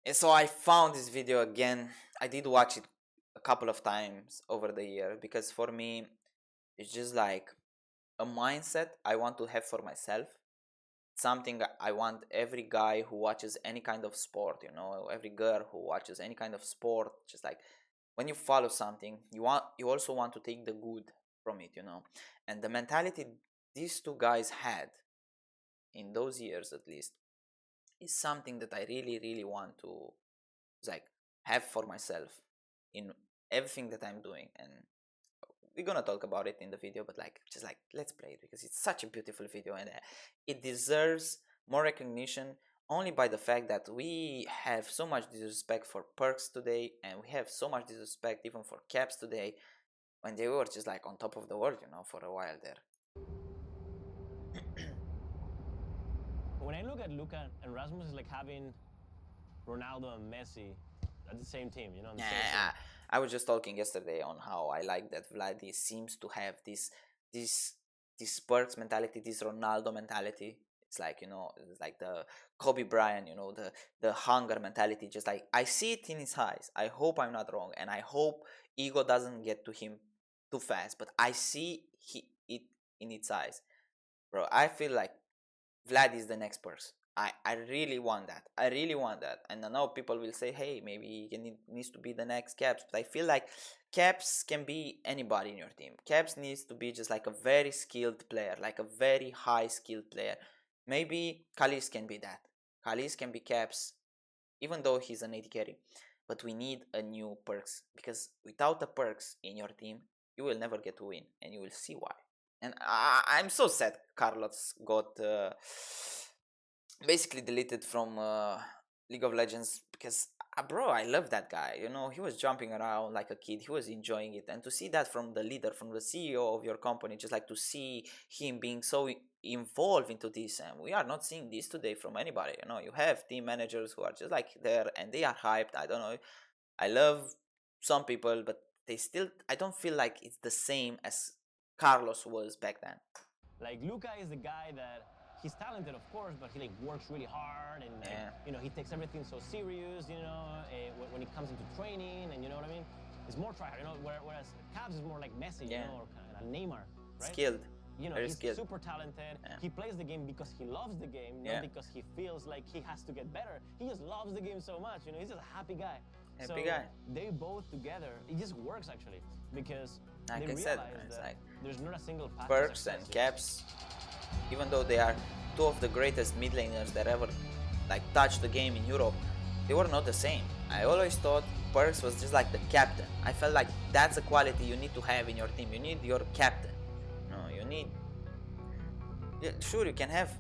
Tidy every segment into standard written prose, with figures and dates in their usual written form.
And so I found this video again. I did watch it a couple of times over the year because for me, it's just like a mindset I want to have for myself. Something I want every guy who watches any kind of sport, you know, every girl who watches any kind of sport, just like when you follow something, you also want to take the good from it, you know. And the mentality these two guys had in those years at least is something that I really want to like have for myself in everything that I'm doing. And we're gonna talk about it in the video, but like just like let's play it because it's such a beautiful video, and it deserves more recognition only by the fact that we have so much disrespect for Perkz today, and we have so much disrespect even for Caps today, when they were just like on top of the world, you know, for a while there. When I look at Luka and Rasmus, is like having Ronaldo and Messi at the same team, you know. Yeah, I was just talking yesterday on how I like that Vladi seems to have this Perkz mentality, this Ronaldo mentality. It's like, you know, it's like the Kobe Bryant, you know, the hunger mentality. Just like I see it in his eyes. I hope I'm not wrong, and I hope ego doesn't get to him too fast. But I see it in its eyes, bro. I feel like Vlad is the next person. I really want that. I really want that. And I know people will say, hey, maybe he needs to be the next Caps. But I feel like Caps can be anybody in your team. Caps needs to be just like a very skilled player, like a very high skilled player. Maybe Caliste can be that. Caliste can be Caps, even though he's an AD carry. But we need a new Perkz, because without a Perkz in your team, you will never get to win. And you will see why. And I'm so sad Carlos got basically deleted from League of Legends, because bro, I love that guy. You know, he was jumping around like a kid. He was enjoying it, and to see that from the leader, from the CEO of your company, just like to see him being so involved into this, and we are not seeing this today from anybody. You know, you have team managers who are just like there and they are hyped. I don't know. I love some people, but they still. I don't feel like it's the same as Carlos was back then. Like Luka is the guy that he's talented, of course, but he like works really hard, and like, you know, he takes everything so serious. You know, when it comes into training, and you know what I mean. It's more tryhard, you know. Whereas Caps is more like Messi, you know, or kind of Neymar, right? Skilled. You know, very he's skilled. super talented. He plays the game because he loves the game, not because he feels like he has to get better. He just loves the game so much, you know. He's just a happy guy. Happy guy. They both together, it just works actually, because like they realize that like there's not a single path. Perkz and Caps, even though they are two of the greatest mid laners that ever like touched the game in Europe, they were not the same. I always thought Perkz was just like the captain. I felt like that's a quality you need to have in your team. You need your captain. No, you need. Yeah, sure, you can have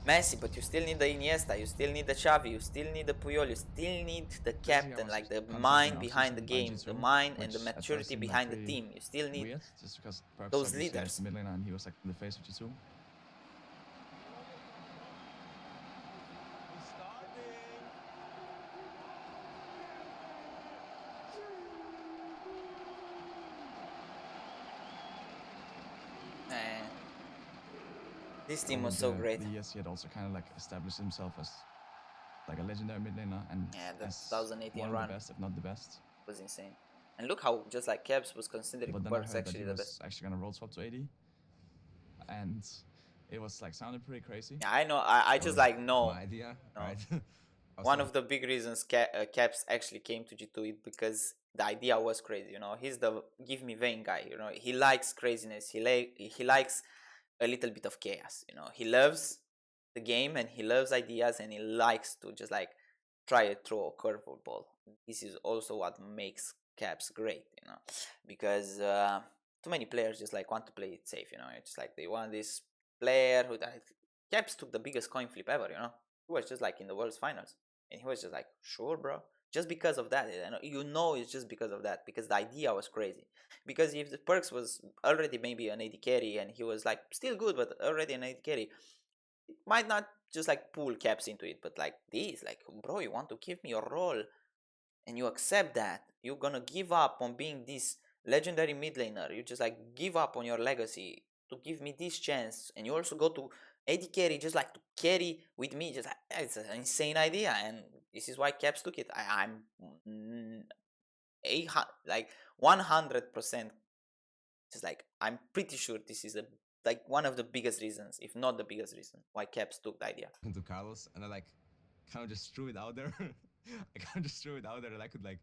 Messi, but you still need the Iniesta, you still need the Xavi, you still need the Puyol, you still need the captain, like the mind behind the game, the mind and the maturity behind the team. You still need weird, just because Perkz those leaders. The mid laner and he was like the face of G2. This team was so great. The years he had also kind of like established himself as like a legendary mid laner, and yeah, the 2018 one run of the best, if not the best, was insane. And look how just like Caps was considering Perkz actually the best. Actually gonna roll swap to AD, and it was like sounded pretty crazy. Yeah, I know. I just like know. My idea, no. right? One of the big reasons Caps actually came to G2 is because the idea was crazy. You know, he's the give me vein guy. You know, he likes craziness. He likes a little bit of chaos. You know, he loves the game and he loves ideas, and he likes to just like try to throw a curveball. This is also what makes Caps great. You know, because too many players just like want to play it safe. You know, it's just like they want this player who Caps took the biggest coin flip ever. You know, he was just like in the World's Finals. And he was just like, sure, bro. Just because of that. You know it's just because of that. Because the idea was crazy. Because if the Perkz was already maybe an AD carry and he was like still good, but already an AD carry, it might not just like pull Caps into it. But like this, like, bro, you want to give me your role and you accept that. You're gonna give up on being this legendary mid laner. You just like give up on your legacy to give me this chance. And you also go to AD carry, just like to carry with me, just like, it's an insane idea, and this is why Caps took it. I'm 100%, just like, I'm pretty sure this is like one of the biggest reasons, if not the biggest reason, why Caps took the idea. Into Carlos, and I like kind of just threw it out there. I kind of just threw it out there, and I could like,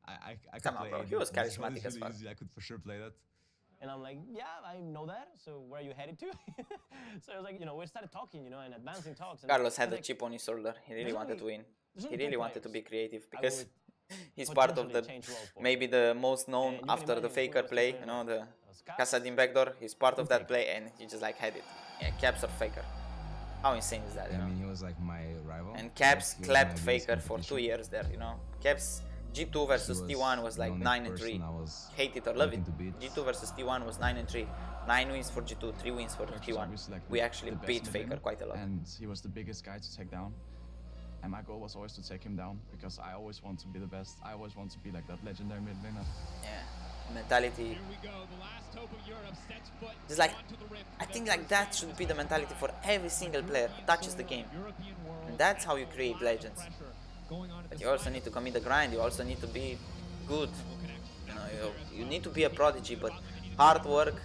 I could Come on, play bro. AD. He was This is charismatic as really fuck. easy. I could for sure play that. And I'm like, yeah, I know that. So where are you headed to? So I was like, you know, we started talking, you know, and advancing talks. And Carlos had a like, chip on his shoulder. He really wanted to win. He really wanted to be creative, I because would he's part of the, potentially change roles for. maybe the most known And you can after the imagine faker whoever's play, playing you know, the those Caps, Casadin backdoor. He's part of and that faker. play, and he just like had it. Yeah, Caps or faker. How insane is that, you I know? mean, he was like my rival. And Caps Like, he was clapped my biggest faker for 2 competition. years there, you know. Caps G2 versus He T1 was the like only 9 and person 3. I was Hate it or love it. looking to beat. G2 versus T1 was 9 and 3. 9 wins for G2, 3 wins for Perkz was T1. obviously, like, We the actually best beat mid faker laner, quite a lot. and he was the biggest guy to take down. And my goal was always to take him down, because I always want to be the best. I always want to be like that legendary mid laner. Yeah, mentality. Here we go, the last hope of Europe sets foot Just like, onto the rift. I think like that should be the mentality for every single player who touches the game. And that's how you create legends. But you also need to commit the grind, you also need to be good. You know, you need to be a prodigy, but hard work,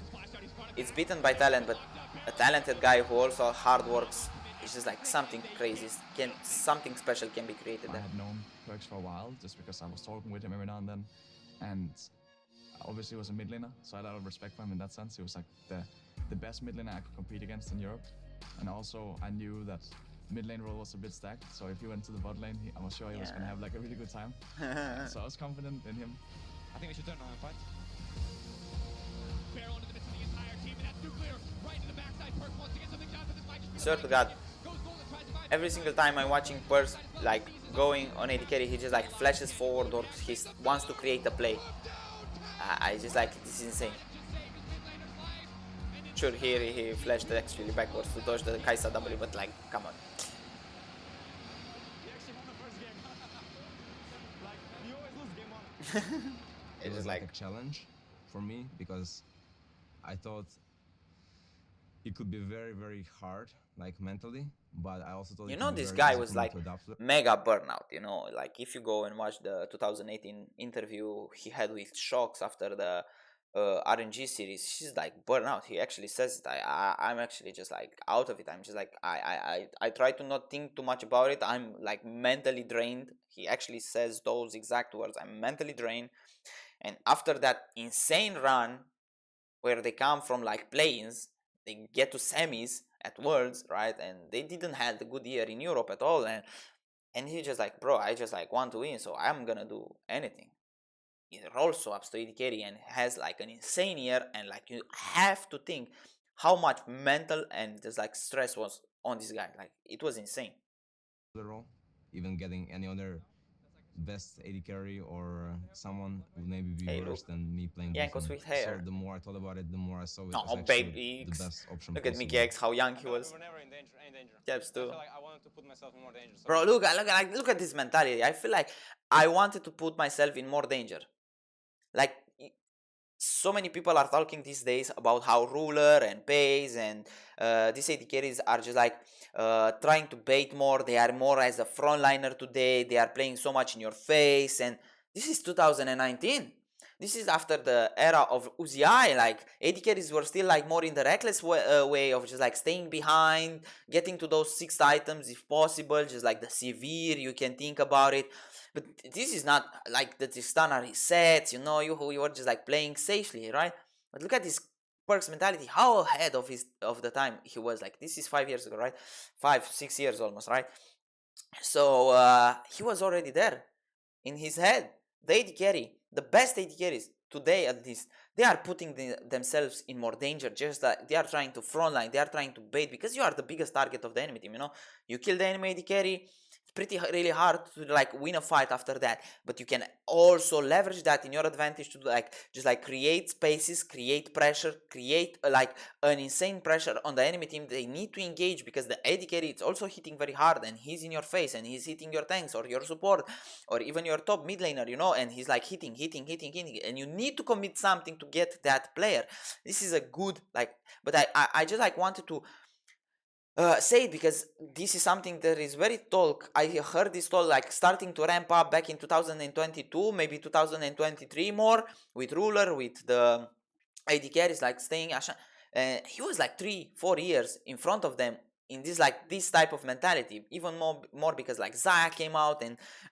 it's beaten by talent, but a talented guy who also hard works, it's just like something crazy, something special can be created I there. had known Perkz for a while, just because I was talking with him every now and then. And obviously he was a mid laner, so I had a lot of respect for him in that sense. He was like the best mid laner I could compete against in Europe. And also I knew that mid lane role was a bit stacked, so if he went to the bot lane, I was sure he was going to have like a really good time. So I was confident in him. I think we should turn on and fight. Barrel into the midst of the entire team, and that's nuclear. Right to the backside. Perkz wants to get something done, but this might just be the Swear to God, Goes goal and tries to find every single time I'm watching Perkz like going on AD carry, he just like flashes forward or he wants to create a play. I just like, this is insane. Sure, here he flashed actually backwards to dodge the Kai'Sa W, but like, come on. He actually won the first game. Like, you always lose game one. It was like a challenge for me, because I thought it could be very, very hard, like mentally, but I also thought You it know, could be this very guy easy was for me like to adapt to it. mega burnout, you know, like if you go and watch the 2018 interview he had with Shocks after the RNG series, he's like burnout. He actually says it. I'm actually just like out of it. I'm just like, I try to not think too much about it. I'm like mentally drained. He actually says those exact words. I'm mentally drained. And after that insane run where they come from like play-ins, they get to semis at Worlds, right? And they didn't have a good year in Europe at all. And he just like, bro, I just like want to win, so I'm gonna do anything. He rolls swaps to AD carry and has like an insane year, and like you have to think how much mental and just like stress was on this guy. Like it was insane. Role, even getting any other best AD carry or someone would maybe be Hey, worse look. than me playing Yankos with with hair. So the more I thought about it, the more I saw it Oh, as actually baby the X. best option Look at possible. Mickey X, how young he We was. were never in danger. Any danger. Caps I too. feel like I wanted to put myself in more danger. So Bro, look at this mentality. I feel like I wanted to put myself in more danger. Like, so many people are talking these days about how Ruler and Pace and these AD carries are just like trying to bait more. They are more as a frontliner today. They are playing so much in your face. And this is 2019. This is after the era of Uzi. Like AD carries were still like more in the reckless way of just like staying behind, getting to those 6 items if possible, just like the severe, you can think about it. But this is not like the Tristana resets, you know, you were just like playing safely, right? But look at this Perkz mentality, how ahead of the time he was. Like this is 5 years ago, right? 5-6 years almost, right? So he was already there in his head. The AD carry, the best AD carries today at least, they are putting themselves in more danger. Just like they are trying to frontline, they are trying to bait, because you are the biggest target of the enemy team, you know. You kill the enemy AD carry, pretty really hard to like win a fight after that, but you can also leverage that in your advantage to like just like create spaces, create pressure, create like an insane pressure on the enemy team. They need to engage because the AD carry is also hitting very hard, and he's in your face, and he's hitting your tanks or your support or even your top mid laner, you know, and he's like hitting, and you need to commit something to get that player. This is a good like, but I just like wanted to say it because this is something that is very talk. I heard this talk like starting to ramp up back in 2022, maybe 2023 more with Ruler, with the AD carries like staying. He was like 3-4 years in front of them in this type of mentality, even more because like Zaya came out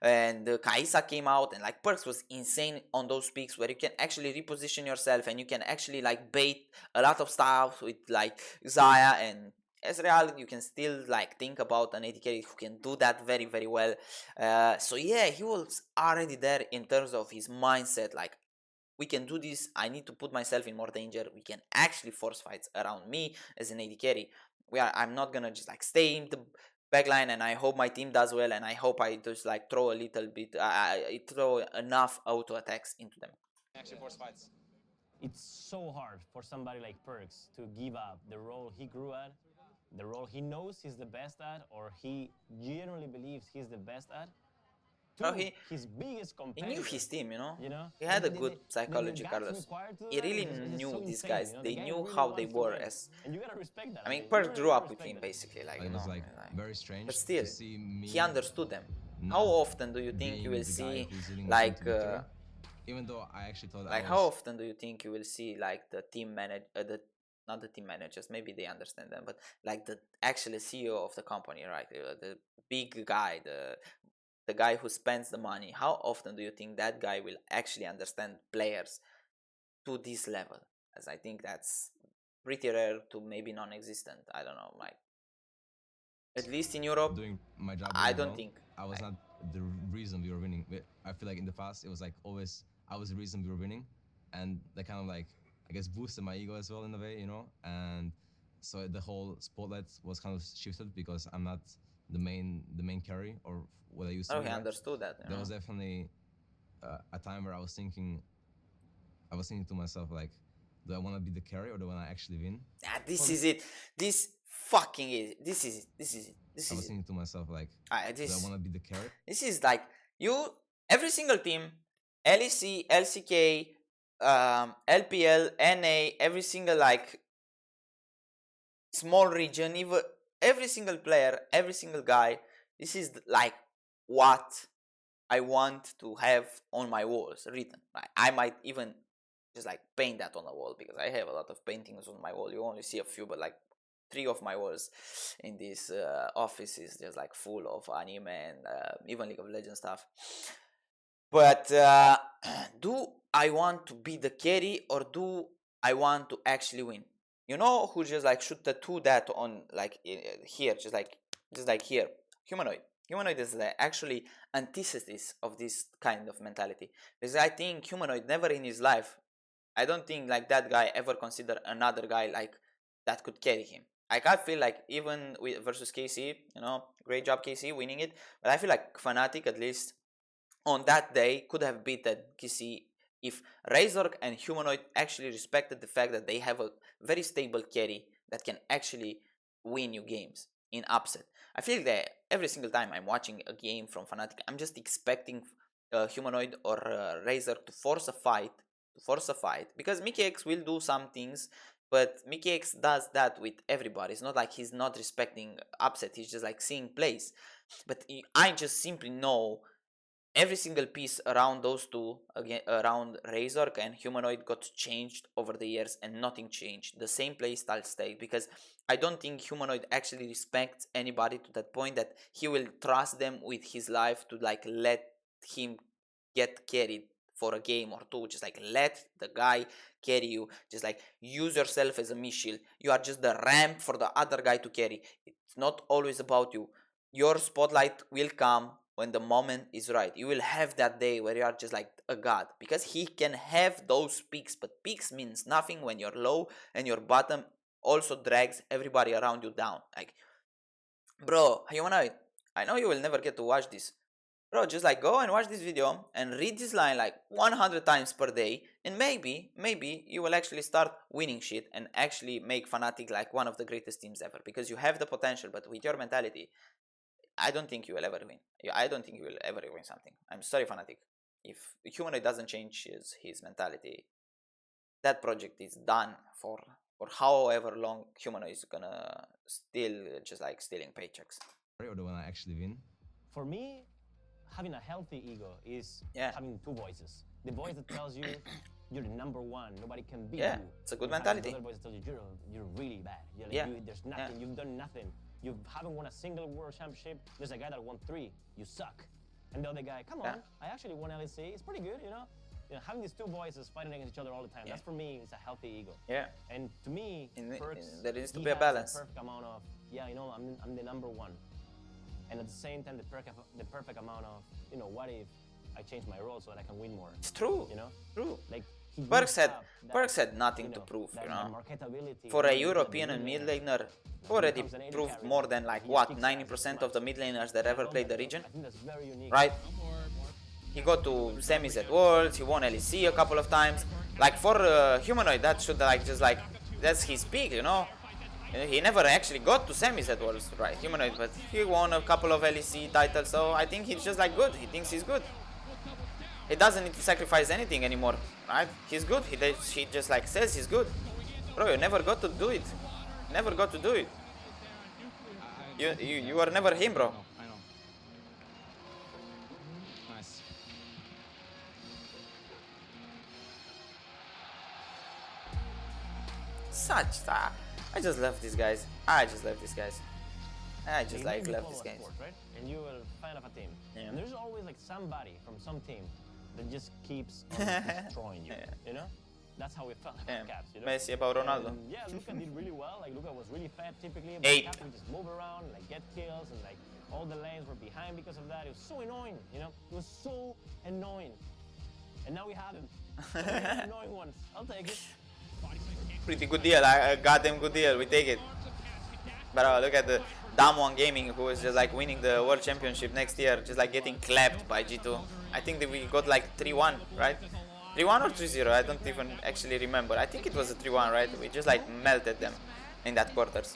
and Kaisa came out, and like Perkz was insane on those peaks where you can actually reposition yourself and you can actually like bait a lot of stuff with like Zaya and Ezreal. You can still like think about an AD carry who can do that very very well. So yeah, he was already there in terms of his mindset, like we can do this, I need to put myself in more danger, we can actually force fights around me as an AD carry. I'm not gonna just like stay in the backline and I hope my team does well and I hope I just like throw a little bit, I throw enough auto attacks into them. Actually force fights. It's so hard for somebody like Perkz to give up the role he grew at, the role he knows he's the best at, or he genuinely believes he's the best at. Bro, he biggest competitor. He knew his team, you know? You know? He had a good psychology, Carlos. He really knew these guys. They knew how they were as... And you gotta respect that. I mean, Perkz grew up with him, basically. Like, It was like very strange. But still, to see me he understood them. not How often do you think you being will the guy see, who's leading us like... into victory. Even though I actually thought Like, I how was often do you think you will see, like, the team manager... not the team managers, maybe they understand them, but like the actual CEO of the company, right? The big guy, the guy who spends the money. How often do you think that guy will actually understand players to this level? As I think that's pretty rare to maybe non-existent. I don't know, like at least in Europe, doing my job. I really don't well. think I was not the reason we were winning. I feel like in the past it was like always I was the reason we were winning, and that kind of like I guess boosted my ego as well in a way, you know. And so the whole spotlight was kind of shifted because I'm not the main carry or what I used to be. he right? understood that. There was definitely a time where I was thinking to myself like, do I want to be the carry or do I want to actually win? This is it. This fucking is it. This is it. This is it. This I was is it. thinking to myself like, do I want to be the carry? This is like every single team, LEC, LCK, LPL, NA, every single like small region, even every single player, every single guy. This is like what I want to have on my walls written. Like, I might even just like paint that on the wall because I have a lot of paintings on my wall. You only see a few, but like 3 of my walls in this office is just like full of anime and even League of Legends stuff. But do I want to be the carry or do I want to actually win? You know who just like should tattoo that on like here, just like here, Humanoid. Humanoid is the actually antithesis of this kind of mentality, because I think Humanoid never in his life, I don't think like that guy ever considered another guy like that could carry him. Like I feel like even with versus KC, you know, great job KC winning it, but I feel like Fnatic at least on that day could have beaten KC if Razor and Humanoid actually respected the fact that they have a very stable carry that can actually win you games in upset. I feel that every single time I'm watching a game from Fnatic, I'm just expecting Humanoid or Razor to force a fight, because Mickey X will do some things, but Mickey X does that with everybody. It's not like he's not respecting upset, he's just like seeing plays. But I just simply know every single piece around those two, again around Razor and Humanoid, got changed over the years and nothing changed. The same playstyle stayed, because I don't think Humanoid actually respects anybody to that point that he will trust them with his life to like let him get carried for a game or two. Just like let the guy carry you. Just like use yourself as a missile. You are just the ramp for the other guy to carry. It's not always about you. Your spotlight will come when the moment is right. You will have that day where you are just like a god, because he can have those peaks, but peaks means nothing when you're low and your bottom also drags everybody around you down. Like, bro, Humanoid, I know you will never get to watch this. Bro, just like go and watch this video and read this line like 100 times per day, and maybe you will actually start winning shit and actually make Fnatic like one of the greatest teams ever, because you have the potential. But with your mentality, I don't think you will ever win. I don't think you will ever win something. I'm sorry, Fnatic. If Humanoid doesn't change his mentality, that project is done for however long Humanoid is gonna still just like stealing paychecks. Or the one I actually win. For me, having a healthy ego is Yeah. having two voices. The voice that tells you you're the number one, nobody can beat Yeah, you. it's a good And mentality. The other voice that tells you you're really bad. You're like, Yeah. There's nothing. You've done nothing. You haven't won a single world championship. There's a guy that won 3. You suck. And the other guy, come on, I actually won LEC. It's pretty good, you know. Having these two voices fighting against each other all the time. That's for me, it's a healthy ego. Yeah. And to me, Perkz, there needs to he be a has balance. The perfect amount of, I'm the number one. And at the same time, the perfect amount of, what if I change my role so that I can win more? It's true. True. Like Perkz had nothing to prove, For a European mid laner, who already proved more than like what 90% of the mid laners that ever played the region, right? He got to semis at Worlds. He won LEC a couple of times. Like for Humanoid, that should that's his peak, He never actually got to semis at Worlds, right? Humanoid, but he won a couple of LEC titles, so I think he's just like good. He thinks he's good. He doesn't need to sacrifice anything anymore, right? He's good. He just like says he's good. Bro, you never got to do it. Never got to do it. You were never him, bro. I know. Nice. I just love these guys. I just love these guys. I just love these guys. Sport, right? And you will find a team. Yeah. And there's always like somebody from some team that just keeps on destroying you. You know? That's how we felt about Caps. Messi about Ronaldo. And, Luka did really well. Like Luka was really fat typically. But Caps would just move around, like get kills, and like all the lanes were behind because of that. It was so annoying. It was so annoying. And now we have him. So we have annoying ones. I'll take it. Pretty good deal. A goddamn good deal. We take it. But look at the Damwon Gaming, who is just like winning the World Championship next year, just like getting clapped by G2. I think that we got like 3-1, right? 3-1 or 3-0, I don't even actually remember. I think it was a 3-1, right? We just like melted them in that quarters.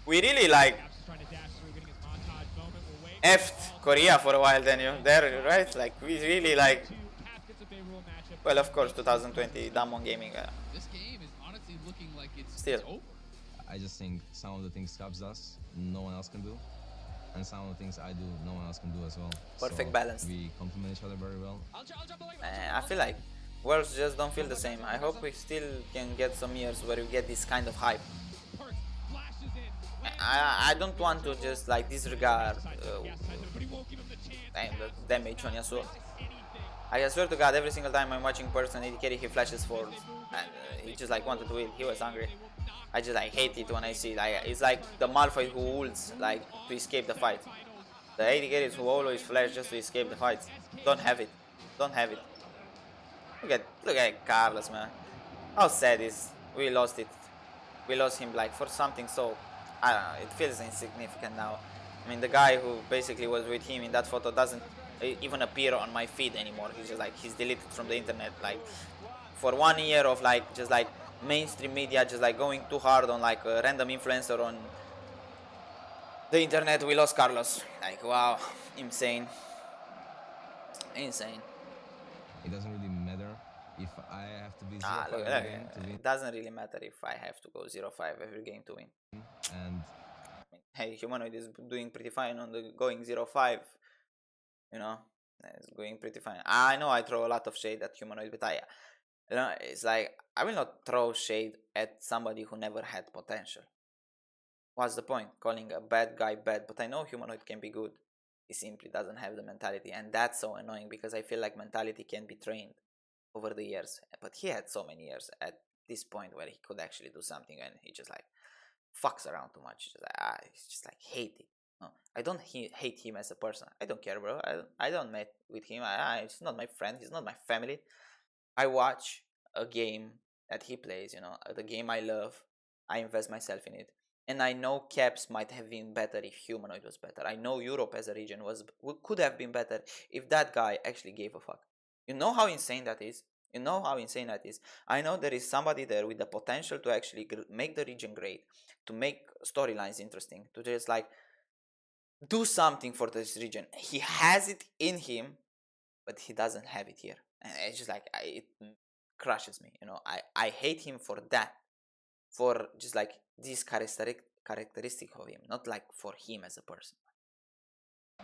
We really like effed Korea for a while then, there, right? Like we really like, well, of course, 2020 Damwon Gaming. This game is honestly looking like it's Still. over. I just think some of the things Caps does, no one else can do. And some of the things I do, no one else can do as well. Perfect so balance. We complement each other very well. I feel like Worlds just don't feel the same. I hope we still can get some years where we get this kind of hype. I don't want to just like disregard the damage on Yasuo. I swear to God, every single time I'm watching Perkz and AD carry, he flashes forward, and he just like wanted to win. He was hungry. I just like hate it when I see it. It's like the Malphite who ults like to escape the fight. The AD carries who always flash just to escape the fight. Don't have it. Don't have it. Look at Carlos, man. How sad is we lost it. We lost him like for something so, I don't know, it feels insignificant now. I mean, the guy who basically was with him in that photo doesn't even appear on my feed anymore. He's just like, he's deleted from the internet. Like for 1 year of like just like mainstream media just like going too hard on like a random influencer on the internet, we lost Carlos. Like, wow, insane. Insane. It doesn't really matter if I have to be 0-5 every game to win. It doesn't really matter if I have to go 0-5 every game to win. And I mean, hey, Humanoid is doing pretty fine on the going 0-5. It's going pretty fine. I know I throw a lot of shade at Humanoid, but it's like, I will not throw shade at somebody who never had potential. What's the point? Calling a bad guy bad, but I know Humanoid can be good. He simply doesn't have the mentality, and that's so annoying because I feel like mentality can be trained over the years. But he had so many years at this point where he could actually do something, and he just like fucks around too much. He's just like hate it. No, I don't hate him as a person. I don't care, bro. I don't met with him. He's not my friend. He's not my family. I watch a game that he plays, the game I love. I invest myself in it. And I know Caps might have been better if Humanoid was better. I know Europe as a region could have been better if that guy actually gave a fuck. You know how insane that is? I know there is somebody there with the potential to actually make the region great, to make storylines interesting, to just like do something for this region. He has it in him, but he doesn't have it here. And it's just like, it crushes me, I hate him for that. for just like this characteristic of him, not like for him as a person.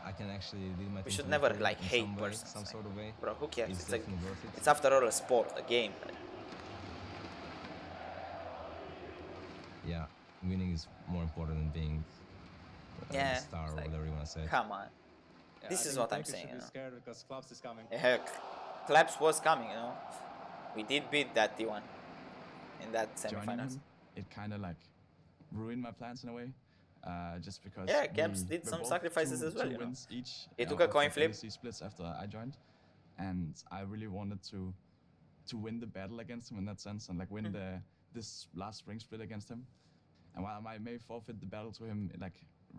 I can actually lead my We team should to never victory like in hate some way, persons. some Like, sort of way. bro, who cares? It's It's like, definitely worth it. it's after all a sport, a game. Yeah, winning is more important than being Yeah, a star it's or like, whatever you want to say. come on. Yeah, This I is think what I'm Turkey saying, should you be know. scared because Clubs is coming. Yeah, Claps was coming, you know. We did beat that T1 in that Joining semifinals. him, it kind of like ruined my plans in a way, just because Yeah, Caps we did were some both sacrifices as well, two you know. wins each. He took a coin of flip. LEC splits after I joined, and I really wanted to win the battle against him in that sense, and like win this last spring split against him. And while I may forfeit the battle to him like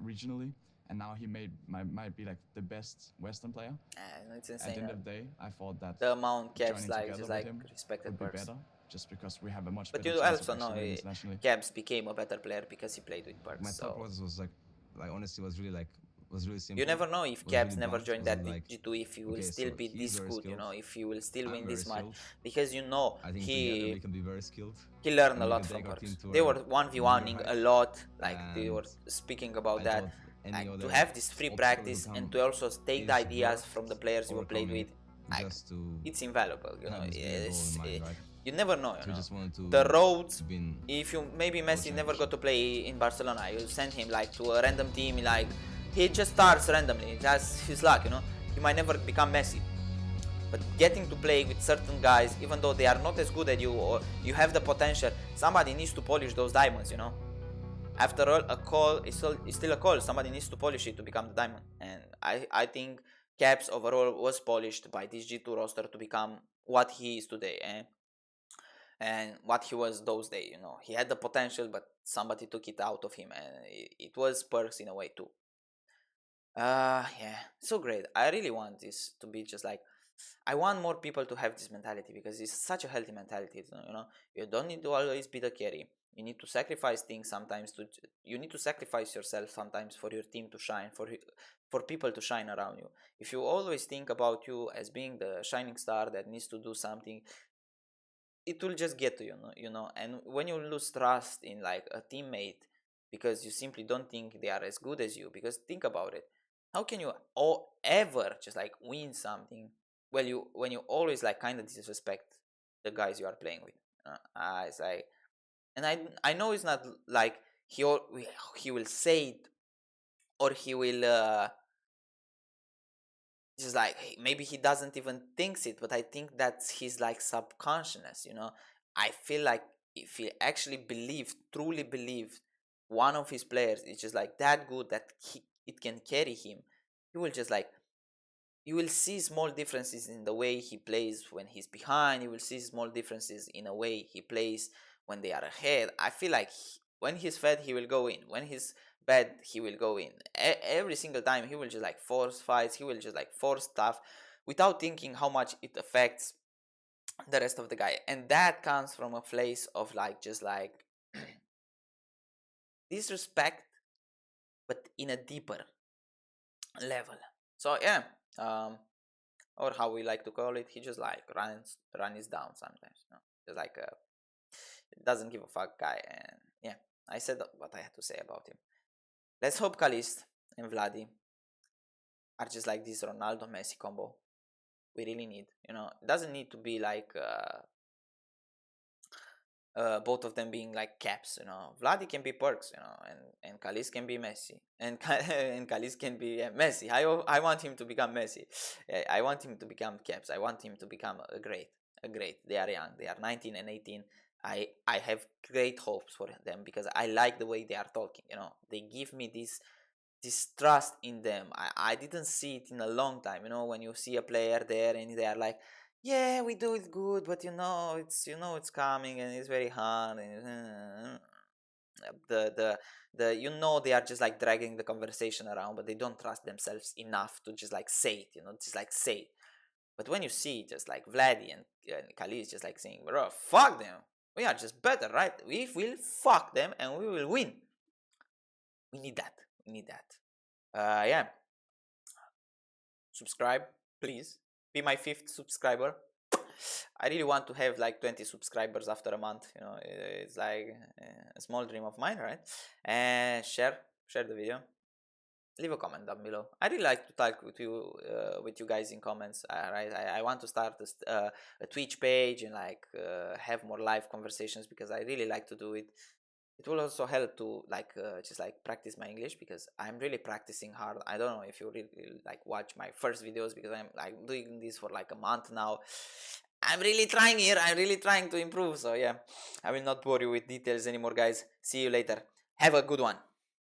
regionally, and now he might be like the best Western player. It's At the insane. end of the day, I thought that The amount Caps joining like together just with like him respected would be Perkz. better, just because we have a much But better you chance also of know actually winning internationally. Caps became a better player because he played with Perkz. My thought So process was like honestly was really simple. you never know if Was Caps really never blunt. joined Was that like, G2 if he will okay, still so be he's this very good, you skilled. know, if he will still I'm win very this match. skilled. Because you know I think together we can be very skilled. he learned and a we lot can from take our team Perkz. to They a were 1v1ing new a height. lot, like they were And speaking about I that. thought any Like, other to have this free obstacle practice to and come to also take the is ideas worth from the players you were played overcoming with, like, just to it's invaluable, you know. have this bigger goal in mind, right? You never know, you So we know. just wanted to The roads, win if you maybe world Messi never got championship. to play in Barcelona, you send him like to a random team, like he just starts randomly. That's his luck, you know. He might never become Messi. But getting to play with certain guys, even though they are not as good as you or you have the potential, somebody needs to polish those diamonds, you know. After all, a call is still a call. Somebody needs to polish it to become the diamond. And I think Caps overall was polished by this G2 roster to become what he is today. And what he was those days, you know. He had the potential, but somebody took it out of him. And it was Perkz in a way too. Yeah, so great. I really want this to be just like, I want more people to have this mentality because it's such a healthy mentality. You know, you don't need to always be the carry. You need to sacrifice things sometimes. You need to sacrifice yourself sometimes for your team to shine, for people to shine around you. If you always think about you as being the shining star that needs to do something, it will just get to you know. And when you lose trust in like a teammate because you simply don't think they are as good as you, because think about it, how can you ever just like win something when you always like kind of disrespect the guys you are playing with? It's like, and I know it's not like he will say it, or he will just like, maybe he doesn't even thinks it, but I think that's his like subconsciousness, you know. I feel like if he actually truly believed one of his players is just like that good that it can carry him, he will just like, you will see small differences in the way he plays when he's behind. You will see small differences in the way he plays when they are ahead. I feel like when he's fed, he will go in. When he's bad, he will go in. Every single time, he will just like force fights. He will just like force stuff without thinking how much it affects the rest of the guy. And that comes from a place of like, just like disrespect, but in a deeper level. So yeah, or how we like to call it, he just like runs down sometimes, you know? Just like doesn't give a fuck guy. And yeah, I said what I had to say about him. Let's hope Caliste and Vladi are just like this Ronaldo Messi combo. We really need, you know, it doesn't need to be like both of them being like Caps, you know. Vladi can be Perkz, you know, and Caliste can be Messi, and and Caliste can be Messi. I want him to become Messi. I want him to become Caps. I want him to become a great. They are young. They are 19 and 18. I have great hopes for them because I like the way they are talking. You know, they give me this trust in them. I didn't see it in a long time. You know, when you see a player there and they are like, yeah, we do it good, but you know it's coming and it's very hard, and the you know, they are just like dragging the conversation around, but they don't trust themselves enough to just like say it, you know, just like say it. But when you see just like Vladi and Caliste just like saying, bro, fuck them, we are just better, right? We will fuck them and we will win. We need that. Yeah, subscribe, please. Be my 5th subscriber. I really want to have like 20 subscribers after a month. You know, it's like a small dream of mine, right? And share the video. Leave a comment down below. I really like to talk with you guys in comments. Right? I want to start a Twitch page and like have more live conversations, because I really like to do it. It will also help to like just like practice my English, because I'm really practicing hard. I don't know if you really like watch my first videos, because I'm like doing this for like a month now. I'm really trying here. I'm really trying to improve. So yeah, I will not bore you with details anymore, guys. See you later. Have a good one.